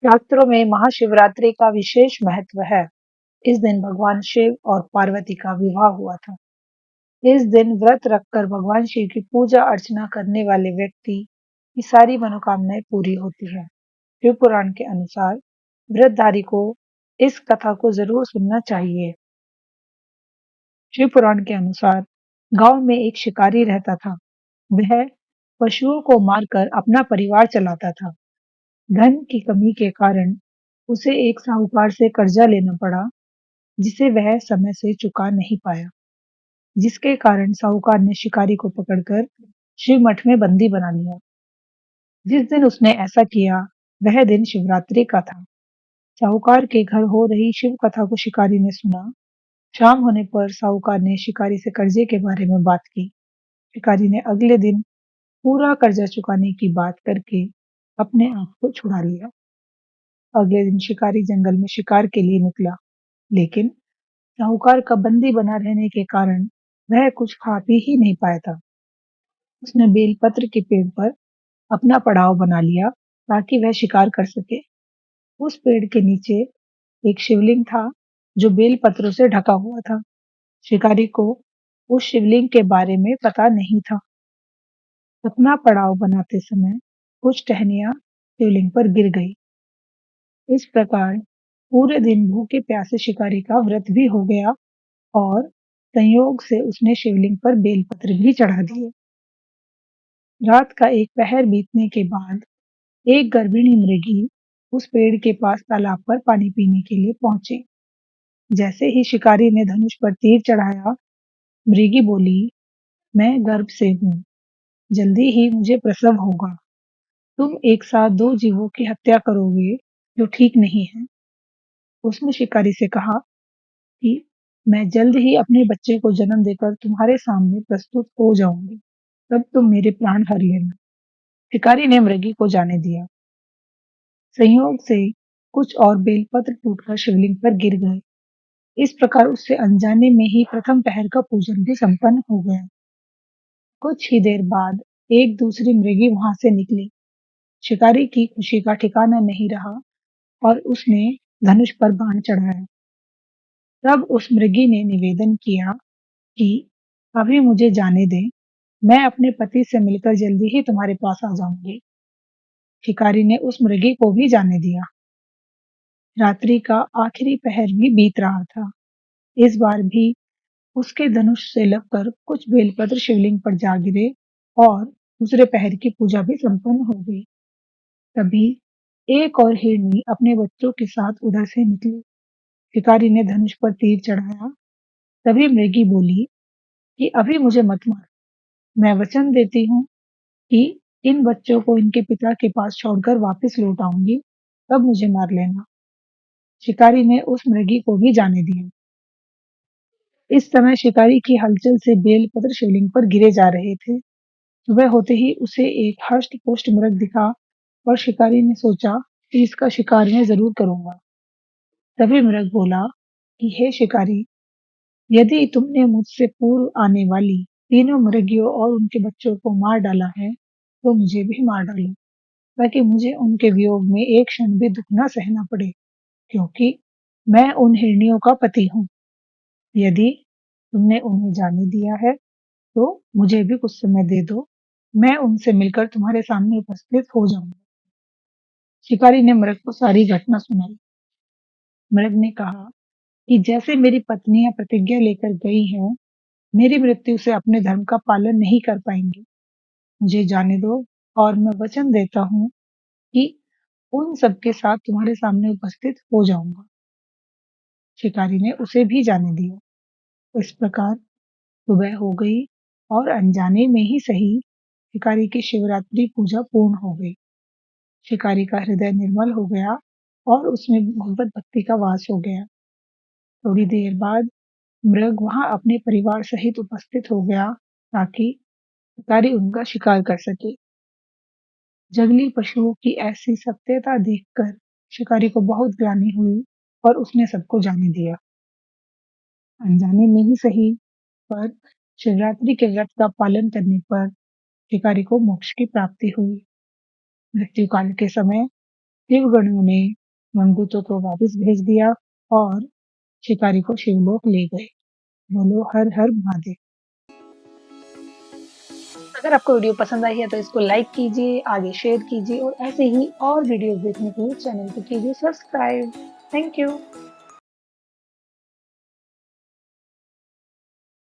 शास्त्रों में महाशिवरात्रि का विशेष महत्व है। इस दिन भगवान शिव और पार्वती का विवाह हुआ था। इस दिन व्रत रखकर भगवान शिव की पूजा अर्चना करने वाले व्यक्ति की सारी मनोकामनाएं पूरी होती है। शिव पुराण के अनुसार व्रतधारी को इस कथा को जरूर सुनना चाहिए। शिव पुराण के अनुसार गांव में एक शिकारी रहता था। वह पशुओं को मारकर अपना परिवार चलाता था। धन की कमी के कारण उसे एक साहूकार से कर्जा लेना पड़ा, जिसे वह समय से चुका नहीं पाया, जिसके कारण साहूकार ने शिकारी को पकड़कर शिव मठ में बंदी बना लिया। जिस दिन उसने ऐसा किया, वह दिन शिवरात्रि का था। साहूकार के घर हो रही शिव कथा को शिकारी ने सुना। शाम होने पर साहूकार ने शिकारी से कर्जे के बारे में बात की। शिकारी ने अगले दिन पूरा कर्जा चुकाने की बात करके अपने आप को छुड़ा लिया। अगले दिन शिकारी जंगल में शिकार के लिए निकला, लेकिन साहूकार का बंदी बना रहने के कारण वह कुछ खा पी ही नहीं पाया था। उसने बेलपत्र के पेड़ पर अपना पड़ाव बना लिया ताकि वह शिकार कर सके। उस पेड़ के नीचे एक शिवलिंग था जो बेलपत्रों से ढका हुआ था। शिकारी को उस शिवलिंग के बारे में पता नहीं था। अपना पड़ाव बनाते समय कुछ टहनियां शिवलिंग पर गिर गई। इस प्रकार पूरे दिन भूखे प्यासे शिकारी का व्रत भी हो गया और संयोग से उसने शिवलिंग पर बेलपत्र भी चढ़ा दिए। रात का एक पहर बीतने के बाद एक गर्भिणी मृगी उस पेड़ के पास तालाब पर पानी पीने के लिए पहुंची। जैसे ही शिकारी ने धनुष पर तीर चढ़ाया, मृगी बोली, मैं गर्भ से हूँ, जल्दी ही मुझे प्रसव होगा। तुम एक साथ दो जीवों की हत्या करोगे, जो ठीक नहीं है। उसने शिकारी से कहा कि मैं जल्द ही अपने बच्चे को जन्म देकर तुम्हारे सामने प्रस्तुत हो जाऊंगी, तब तुम मेरे प्राण हर लेना। शिकारी ने मृगी को जाने दिया। संयोग से कुछ और बेलपत्र टूटकर शिवलिंग पर गिर गए। इस प्रकार उससे अनजाने में ही प्रथम पहर का पूजन भी संपन्न हो गया। कुछ ही देर बाद एक दूसरी मृगी वहां से निकली। शिकारी की खुशी का ठिकाना नहीं रहा और उसने धनुष पर बाण चढ़ाया। तब उस मृगी ने निवेदन किया कि अभी मुझे जाने दें, मैं अपने पति से मिलकर जल्दी ही तुम्हारे पास आ जाऊंगी। शिकारी ने उस मृगी को भी जाने दिया। रात्रि का आखिरी पहर भी बीत रहा था। इस बार भी उसके धनुष से लगकर कुछ बेलपत्र शिवलिंग पर जा गिरे और दूसरे पहर की पूजा भी संपन्न हो गई। तभी एक और हिरनी अपने बच्चों के साथ उधर से निकली। शिकारी ने धनुष पर तीर चढ़ाया। तभी मृगी बोली कि अभी मुझे मत मार, मैं वचन देती हूँ कि इन बच्चों को इनके पिता के पास छोड़कर वापस लौट आऊंगी, तब मुझे मार लेना। शिकारी ने उस मृगी को भी जाने दिया। इस समय शिकारी की हलचल से बेलपत्र शिवलिंग पर गिरे जा रहे थे। सुबह होते ही उसे एक हष्ट पुष्ट मृग दिखा और शिकारी ने सोचा कि इसका शिकार मैं जरूर करूंगा। तभी मृग बोला कि हे शिकारी, यदि तुमने मुझसे पूर्व आने वाली तीनों मृगियों और उनके बच्चों को मार डाला है, तो मुझे भी मार डालो, ताकि मुझे उनके वियोग में एक क्षण भी दुख न सहना पड़े, क्योंकि मैं उन हिरनियों का पति हूँ। यदि तुमने उन्हें जाने दिया है, तो मुझे भी कुछ समय दे दो, मैं उनसे मिलकर तुम्हारे सामने उपस्थित हो जाऊंगा। शिकारी ने मृग को सारी घटना सुनाई। मृग ने कहा कि जैसे मेरी पत्नियां प्रतिज्ञा लेकर गई हैं, मेरी मृत्यु से अपने धर्म का पालन नहीं कर पाएंगी। मुझे जाने दो और मैं वचन देता हूँ कि उन सबके साथ तुम्हारे सामने उपस्थित हो जाऊंगा। शिकारी ने उसे भी जाने दिया। इस प्रकार सुबह हो गई और अनजाने में ही सही, शिकारी की शिवरात्रि पूजा पूर्ण हो गई। शिकारी का हृदय निर्मल हो गया और उसमें भगवत भक्ति का वास हो गया। थोड़ी देर बाद मृग वहां अपने परिवार सहित उपस्थित हो गया ताकि शिकारी उनका शिकार कर सके। जंगली पशुओं की ऐसी सत्यता देखकर शिकारी को बहुत ग्लानि हुई और उसने सबको जाने दिया। अनजाने में ही सही, पर शिवरात्रि के व्रत का पालन करने पर शिकारी को मोक्ष की प्राप्ति हुई। मृत्यु काल के समय शिवगणों ने मंगूतो को वापस भेज दिया और शिकारी को शिवलोक ले गए। बोलो हर हर महादेव। अगर आपको वीडियो पसंद आई है तो इसको लाइक कीजिए, आगे शेयर कीजिए और ऐसे ही और वीडियोस देखने के लिए चैनल को कीजिए सब्सक्राइब। Thank you.